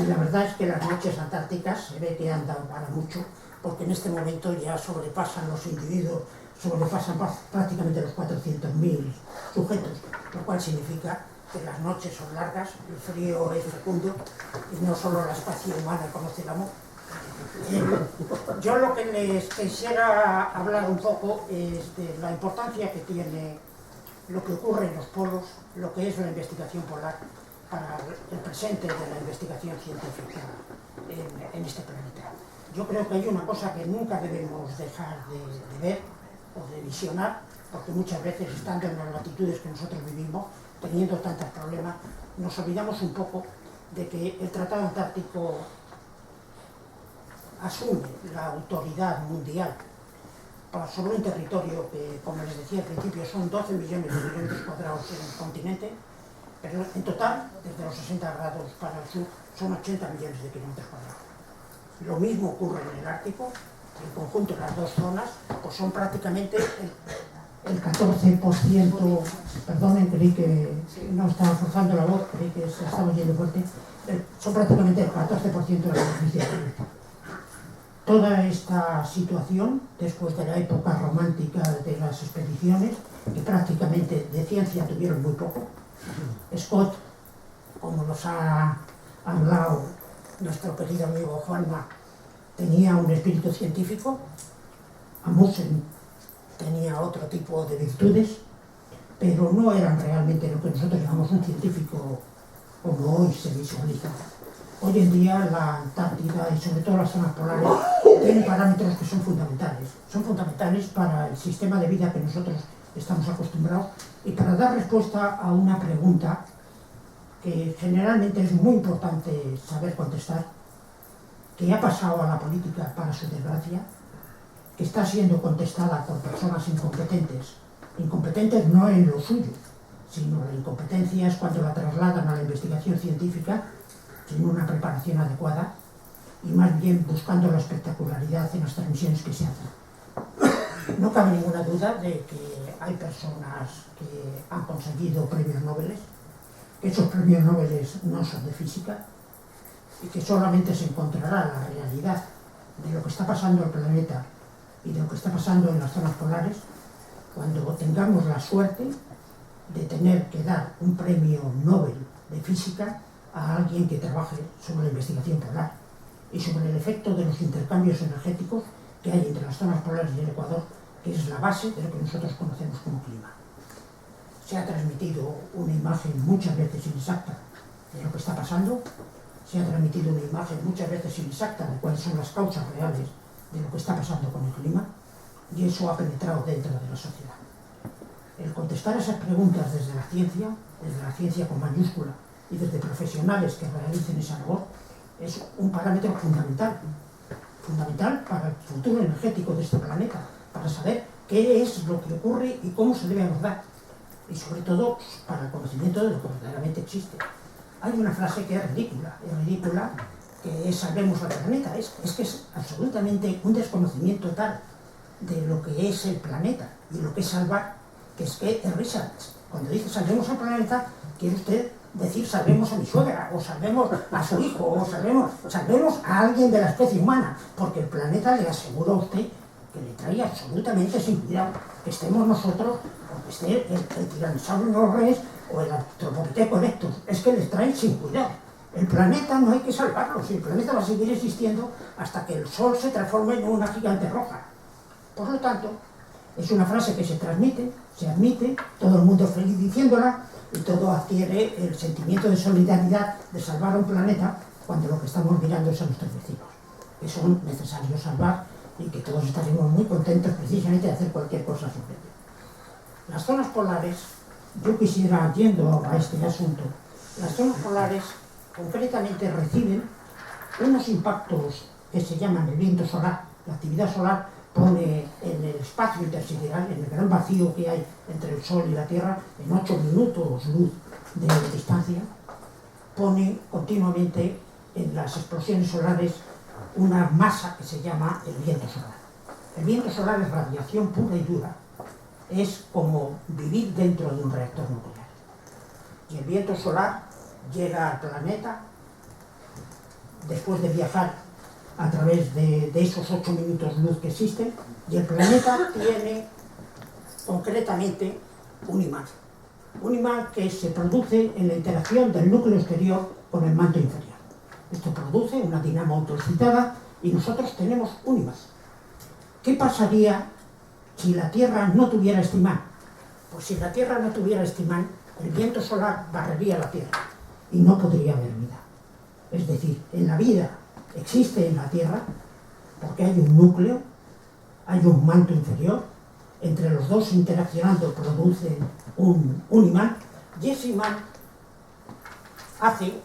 y la verdad es que las noches antárticas se ve que han dado para mucho, porque en este momento ya sobrepasan los individuos, sobrepasan prácticamente los 400.000 sujetos, lo cual significa que las noches son largas, el frío es fecundo y no solo la especie humana conoce el amor. Yo lo que les quisiera hablar un poco es de la importancia que tiene lo que ocurre en los polos, lo que es la investigación polar para el presente de la investigación científica en este planeta. Yo creo que hay una cosa que nunca debemos dejar de ver o de visionar, porque muchas veces, estando en las latitudes que nosotros vivimos, teniendo tantos problemas, nos olvidamos un poco de que el Tratado Antártico asume la autoridad mundial sobre un territorio que, como les decía al principio, son 12 millones de kilómetros cuadrados en el continente, pero en total, desde los 60 grados para el sur, son 80 millones de kilómetros cuadrados. Lo mismo ocurre en el Ártico. En conjunto, las dos zonas pues son prácticamente el 14%, perdonen, creí que no estaba forzando la voz, creí que se estaba yendo fuerte, son prácticamente el 14% de la superficie del planeta. Toda esta situación, después de la época romántica de las expediciones, que prácticamente de ciencia tuvieron muy poco, Scott, como nos ha hablado nuestro querido amigo Juanma, tenía un espíritu científico, Amundsen tenía otro tipo de virtudes, pero no eran realmente lo que nosotros llamamos un científico como hoy se visualiza. Hoy en día la Antártida y sobre todo las zonas polares tienen parámetros que son fundamentales para el sistema de vida que nosotros estamos acostumbrados y para dar respuesta a una pregunta que generalmente es muy importante saber contestar, que ha pasado a la política para su desgracia, que está siendo contestada por personas incompetentes no en lo suyo, sino la incompetencia es cuando la trasladan a la investigación científica sin una preparación adecuada y más bien buscando la espectacularidad en las transmisiones que se hacen. No cabe ninguna duda de que hay personas que han conseguido premios Nobel, que esos premios Nobel no son de física y que solamente se encontrará la realidad de lo que está pasando en el planeta y de lo que está pasando en las zonas polares cuando tengamos la suerte de tener que dar un premio Nobel de física a alguien que trabaje sobre la investigación polar y sobre el efecto de los intercambios energéticos que hay entre las zonas polares y el Ecuador, que es la base de lo que nosotros conocemos como clima. Se ha transmitido una imagen muchas veces inexacta de lo que está pasando, se ha transmitido una imagen muchas veces inexacta de cuáles son las causas reales de lo que está pasando con el clima, y eso ha penetrado dentro de la sociedad. El contestar esas preguntas desde la ciencia con mayúscula, y desde profesionales que realicen esa labor, es un parámetro fundamental para el futuro energético de este planeta, para saber qué es lo que ocurre y cómo se debe abordar, y sobre todo para el conocimiento de lo que verdaderamente existe. Hay una frase que es ridícula que es salvemos al planeta, es que es absolutamente un desconocimiento tal de lo que es el planeta y lo que es salvar, que es que es risa. Cuando dice salvemos al planeta, quiere usted decir salvemos a mi suegra, o salvemos a su hijo, o salvemos a alguien de la especie humana, porque el planeta, le aseguro a usted, que le trae absolutamente sin cuidado, que estemos nosotros, o que esté el Tyrannosaurus rex o el Australopithecus erectus, es que les traen sin cuidado. El planeta no hay que salvarlo, el planeta va a seguir existiendo hasta que el Sol se transforme en una gigante roja. Por lo tanto, es una frase que se transmite, se admite, todo el mundo es feliz diciéndola y todo adquiere el sentimiento de solidaridad de salvar a un planeta cuando lo que estamos mirando es a nuestros vecinos, que son necesarios salvar y que todos estaremos muy contentos precisamente de hacer cualquier cosa sobre ello. Las zonas polares, yo quisiera, yendo a este asunto, las zonas polares concretamente reciben unos impactos que se llaman el viento solar. La actividad solar pone en el espacio intersideral, en el gran vacío que hay entre el Sol y la Tierra, en 8 minutos luz de distancia, pone continuamente en las explosiones solares una masa que se llama el viento solar. El viento solar es radiación pura y dura, es como vivir dentro de un reactor nuclear. Y el viento solar llega al planeta después de viajar a través de esos 8 minutos luz que existen, y el planeta tiene concretamente un imán que se produce en la interacción del núcleo exterior con el manto inferior. Esto produce una dinamo autoexcitada y nosotros tenemos un imán. ¿Qué pasaría si la Tierra no tuviera este imán? Pues si la Tierra no tuviera este imán, el viento solar barrería la Tierra y no podría haber vida. Es decir, en la vida existe en la Tierra porque hay un núcleo, hay un manto inferior, entre los dos interaccionando producen un imán, y ese imán hace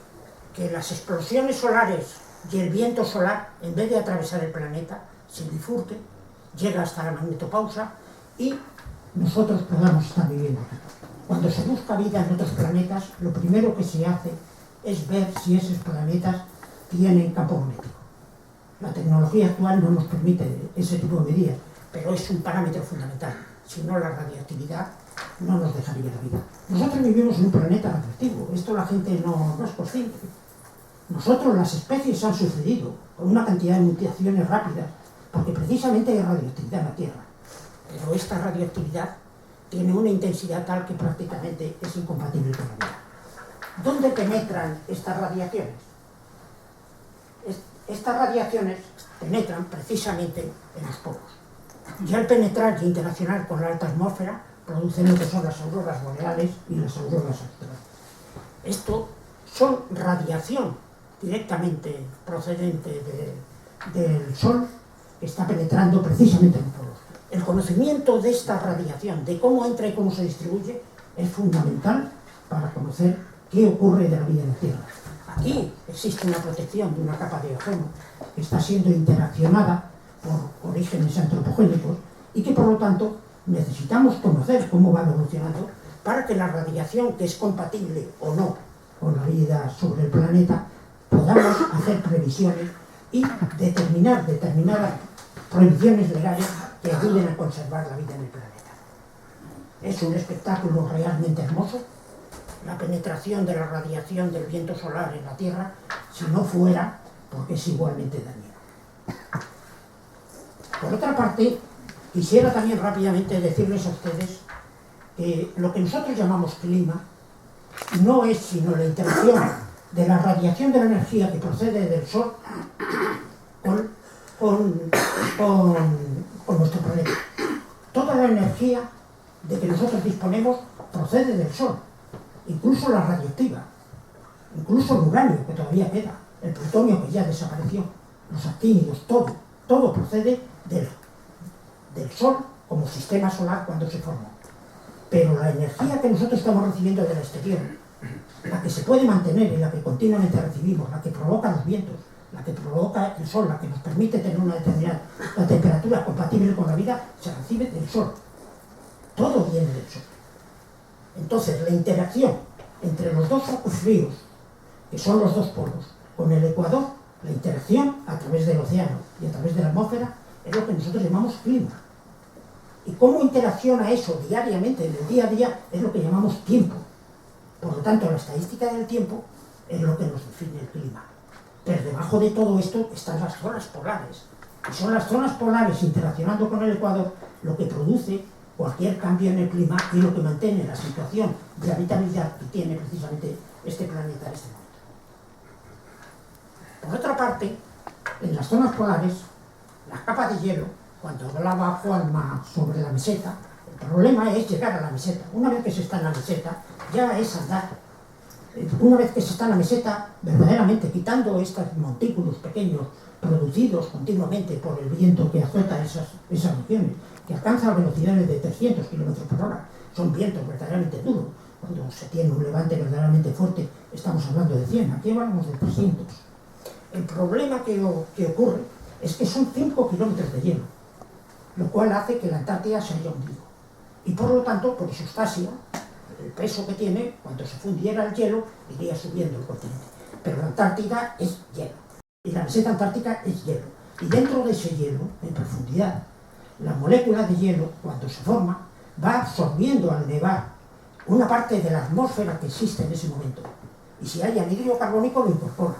que las explosiones solares y el viento solar, en vez de atravesar el planeta, se bifurque, llega hasta la magnetopausa y nosotros podamos estar viviendo aquí. Cuando se busca vida en otros planetas, lo primero que se hace es ver si esos planetas tienen campo magnético. La tecnología actual no nos permite ese tipo de medidas, pero es un parámetro fundamental. Si no, la radioactividad no nos dejaría la vida. Nosotros vivimos en un planeta radioactivo, esto la gente no es consciente. Nosotros, las especies, han sucedido con una cantidad de mutaciones rápidas, porque precisamente hay radioactividad en la Tierra. Pero esta radioactividad tiene una intensidad tal que prácticamente es incompatible con la vida. ¿Dónde penetran estas radiaciones? Estas radiaciones penetran precisamente en los polos. Y al penetrar y interaccionar con la alta atmósfera, producen lo que son las auroras boreales y las auroras australes. Esto son radiación directamente procedente del Sol, que está penetrando precisamente en los polos. El conocimiento de esta radiación, de cómo entra y cómo se distribuye, es fundamental para conocer qué ocurre de la vida en la Tierra. Aquí existe una protección de una capa de ozono que está siendo interaccionada por orígenes antropogénicos y que por lo tanto necesitamos conocer cómo va evolucionando para que la radiación, que es compatible o no con la vida sobre el planeta, podamos hacer previsiones y determinar determinadas prohibiciones legales que ayuden a conservar la vida en el planeta. Es un espectáculo realmente hermoso, la penetración de la radiación del viento solar en la Tierra, si no fuera porque es igualmente dañino. Por otra parte, quisiera también rápidamente decirles a ustedes que lo que nosotros llamamos clima no es sino la interacción de la radiación de la energía que procede del Sol con nuestro planeta. Toda la energía de que nosotros disponemos procede del Sol, incluso la radioactiva, incluso el uranio que todavía queda, el plutonio que ya desapareció, los actínidos, todo procede del Sol como sistema solar cuando se formó. Pero la energía que nosotros estamos recibiendo del exterior, la que se puede mantener y la que continuamente recibimos, la que provoca los vientos, la que provoca el Sol, la que nos permite tener una determinada la temperatura compatible con la vida, se recibe del Sol. Todo viene del Sol. Entonces, la interacción entre los dos focos fríos, que son los dos polos, con el ecuador, la interacción a través del océano y a través de la atmósfera, es lo que nosotros llamamos clima. Y cómo interacciona eso diariamente, en el día a día, es lo que llamamos tiempo. Por lo tanto, la estadística del tiempo es lo que nos define el clima. Pero debajo de todo esto están las zonas polares. Y son las zonas polares interaccionando con el ecuador lo que produce cualquier cambio en el clima y lo que mantiene la situación de habitabilidad que tiene precisamente este planeta en este momento. Por otra parte, en las zonas polares, las capas de hielo, cuando hablaba Juanma sobre la meseta, el problema es llegar a la meseta. Una vez que se está en la meseta, ya es andar. Una vez que se está en la meseta, verdaderamente quitando estos montículos pequeños producidos continuamente por el viento que azota esas regiones, que alcanzan velocidades de 300 km por hora, son vientos verdaderamente duros. Cuando se tiene un levante verdaderamente fuerte, estamos hablando de 100, aquí hablamos de 300. El problema que ocurre es que son 5 kilómetros de hielo, lo cual hace que la Antártida se haya hundido. Y por lo tanto, por isostasia, el peso que tiene, cuando se fundiera el hielo, iría subiendo el continente. Pero la Antártida es hielo, y la meseta antártica es hielo. Y dentro de ese hielo, en profundidad, la molécula de hielo, cuando se forma, va absorbiendo al nevar una parte de la atmósfera que existe en ese momento. Y si hay anhídrido carbónico, lo incorpora.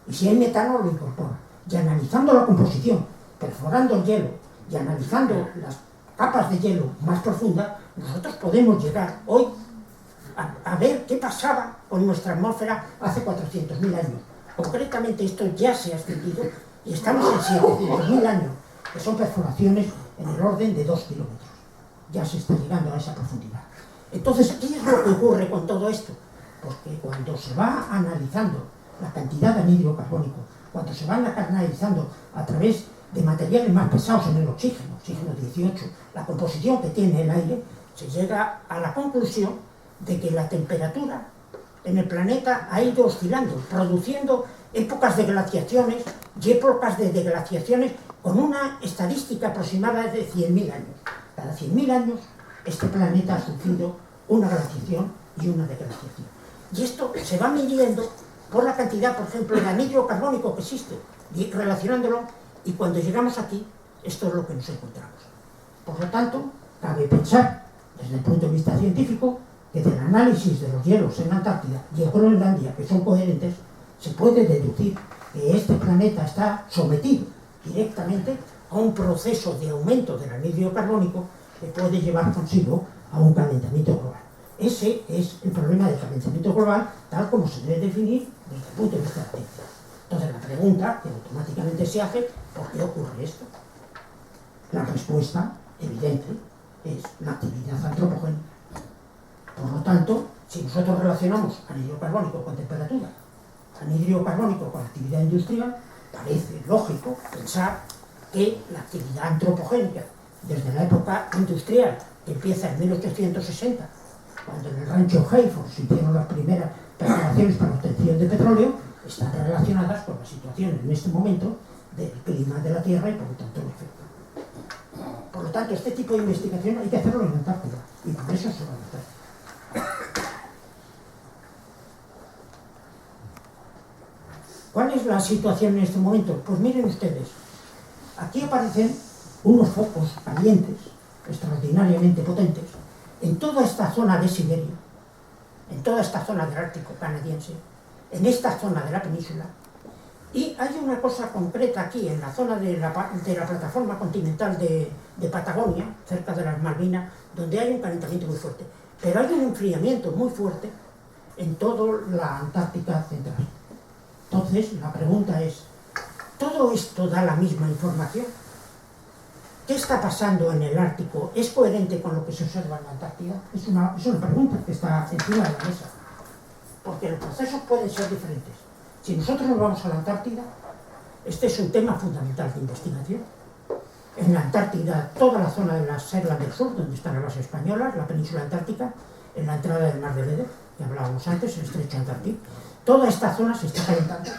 Y si hay metano, lo incorpora. Y analizando la composición, perforando el hielo y analizando las capas de hielo más profundas, nosotros podemos llegar hoy a ver qué pasaba con nuestra atmósfera hace 400.000 años. Concretamente esto ya se ha extendido y estamos en 700.000 años, que son perforaciones en el orden de 2 kilómetros. Ya se está llegando a esa profundidad. Entonces, ¿qué es lo que ocurre con todo esto? Pues que cuando se va analizando la cantidad de anhídrido carbónico, cuando se van analizando a través de materiales más pesados en el oxígeno 18, la composición que tiene el aire, se llega a la conclusión de que la temperatura en el planeta ha ido oscilando, produciendo épocas de glaciaciones y épocas de deglaciaciones con una estadística aproximada de 100.000 años. Cada 100.000 años este planeta ha sufrido una glaciación y una deglaciación. Y esto se va midiendo por la cantidad, por ejemplo, de anhídrido carbónico que existe, y relacionándolo, y cuando llegamos aquí, esto es lo que nos encontramos. Por lo tanto, cabe pensar, desde el punto de vista científico, que del análisis de los hielos en Antártida y en Groenlandia, que son coherentes, se puede deducir que este planeta está sometido directamente a un proceso de aumento del anhídrido carbónico que puede llevar consigo a un calentamiento global. Ese es el problema del calentamiento global, tal como se debe definir desde el punto de vista de la ciencia. Entonces la pregunta que automáticamente se hace, ¿por qué ocurre esto? La respuesta evidente es la actividad antropogénica. Por lo tanto, si nosotros relacionamos anhídrido carbónico con temperatura, anhídrido carbónico con actividad industrial, parece lógico pensar que la actividad antropogénica, desde la época industrial, que empieza en 1860, cuando en el rancho Hayford se hicieron las primeras perforaciones para obtención de petróleo, están relacionadas con la situación en este momento del clima de la Tierra y por lo tanto el efecto. Por lo tanto, este tipo de investigación hay que hacerlo en Antártida y por eso se va a hacer. ¿Cuál es la situación en este momento? Pues miren ustedes, aquí aparecen unos focos calientes, extraordinariamente potentes, en toda esta zona de Siberia, en toda esta zona del Ártico canadiense, en esta zona de la península, y hay una cosa concreta aquí, en la zona de la plataforma continental de Patagonia, cerca de las Malvinas, donde hay un calentamiento muy fuerte, pero hay un enfriamiento muy fuerte en toda la Antártica central. Entonces, la pregunta es, ¿todo esto da la misma información? ¿Qué está pasando en el Ártico? ¿Es coherente con lo que se observa en la Antártida? Es una pregunta que está encima de la mesa. Porque los procesos pueden ser diferentes. Si nosotros nos vamos a la Antártida, este es un tema fundamental de investigación. En la Antártida, toda la zona de la Shetland del Sur, donde están las bases españolas, la península antártica, en la entrada del Mar de Weddell, que hablábamos antes, el estrecho antártico, toda esta zona se está calentando.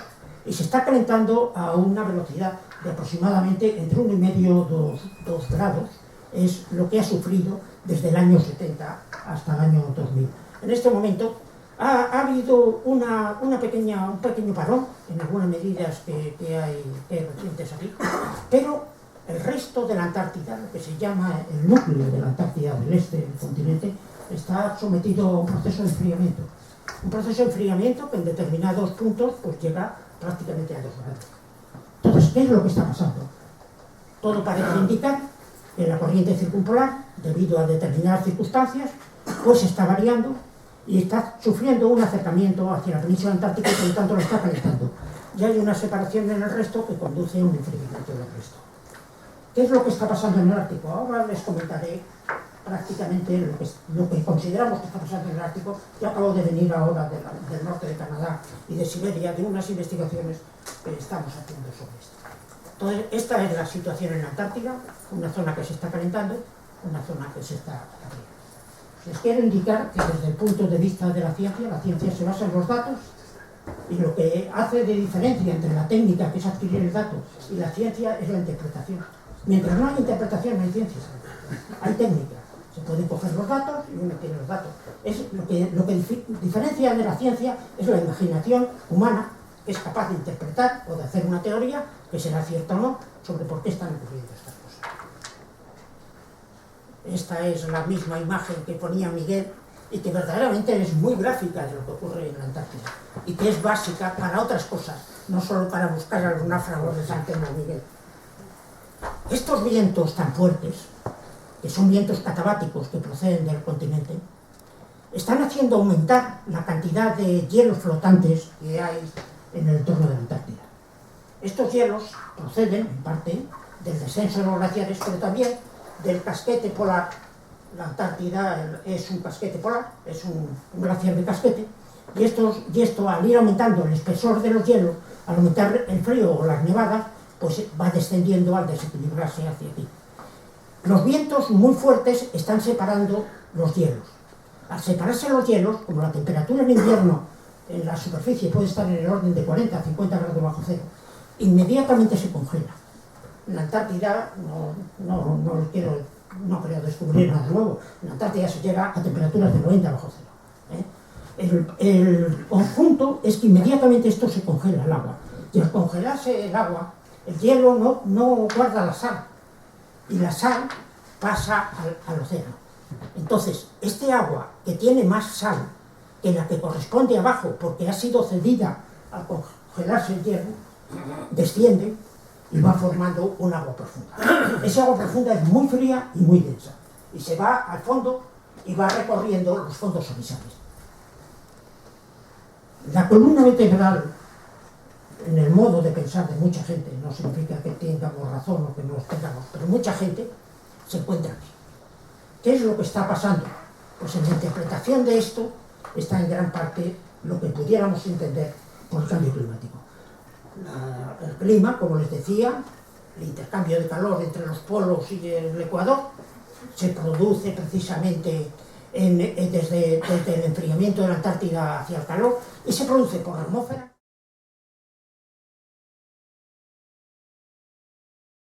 Y se está calentando a una velocidad de aproximadamente entre 1,5 y 2 grados, es lo que ha sufrido desde el año 70 hasta el año 2000. En este momento ha habido un pequeño parón en algunas medidas que hay recientes aquí, pero el resto de la Antártida, lo que se llama el núcleo de la Antártida del este del continente, está sometido a un proceso de enfriamiento. Un proceso de enfriamiento que en determinados puntos pues llega prácticamente a 2 grados. Entonces, ¿qué es lo que está pasando? Todo parece indicar que la corriente circumpolar, debido a determinadas circunstancias, pues está variando y está sufriendo un acercamiento hacia la península antártica y por lo tanto lo está calentando. y hay una separación en el resto que conduce a un enfriamiento del resto. ¿Qué es lo que está pasando en el Ártico? Ahora les comentaré prácticamente lo que consideramos que está pasando en el Ártico. Yo acabo de venir ahora del norte de Canadá y de Siberia, de unas investigaciones que estamos haciendo sobre esto. Entonces, esta es la situación en la Antártida, una zona que se está calentando, una zona que se está abriendo. Les quiero indicar que desde el punto de vista de la ciencia se basa en los datos, y lo que hace de diferencia entre la técnica, que es adquirir el dato, y la ciencia es la interpretación. Mientras no hay interpretación, no hay ciencia. Hay técnica. Se pueden coger los datos y uno tiene los datos. Lo que diferencia de la ciencia es la imaginación humana, que es capaz de interpretar o de hacer una teoría, que será cierta o no, sobre por qué están ocurriendo estas cosas. Esta es la misma imagen que ponía Miguel y que verdaderamente es muy gráfica de lo que ocurre en la Antártida y que es básica para otras cosas, no solo para buscar a los náufragos de San Telmo Miguel. Estos vientos tan fuertes, que son vientos catabáticos que proceden del continente, están haciendo aumentar la cantidad de hielos flotantes que hay en el entorno de la Antártida. Estos hielos proceden, en parte, del descenso de los glaciares, pero también del casquete polar. La Antártida es un casquete polar, es un glaciar de casquete, y esto al ir aumentando el espesor de los hielos, al aumentar el frío o las nevadas, pues va descendiendo al desequilibrarse hacia aquí. Los vientos muy fuertes están separando los hielos. Al separarse los hielos, como la temperatura en invierno en la superficie puede estar en el orden de 40 a 50 grados bajo cero, inmediatamente se congela. En la Antártida, no creo descubrir nada nuevo, en la Antártida se llega a temperaturas de 90 bajo cero. El conjunto es que inmediatamente esto se congela el agua, y al congelarse el agua, el hielo no guarda la sal, y la sal pasa al océano. Entonces, este agua, que tiene más sal que la que corresponde abajo, porque ha sido cedida al congelarse el hielo, desciende y va formando un agua profunda. Esa agua profunda es muy fría y muy densa, y se va al fondo y va recorriendo los fondos abisales. La columna vertebral, en el modo de pensar de mucha gente, no significa que tengamos razón o que no los tengamos, pero mucha gente se encuentra aquí. ¿Qué es lo que está pasando? Pues en la interpretación de esto está en gran parte lo que pudiéramos entender por el cambio climático. El clima, como les decía, el intercambio de calor entre los polos y el ecuador, se produce precisamente desde el enfriamiento de la Antártida hacia el calor, y se produce por la atmósfera.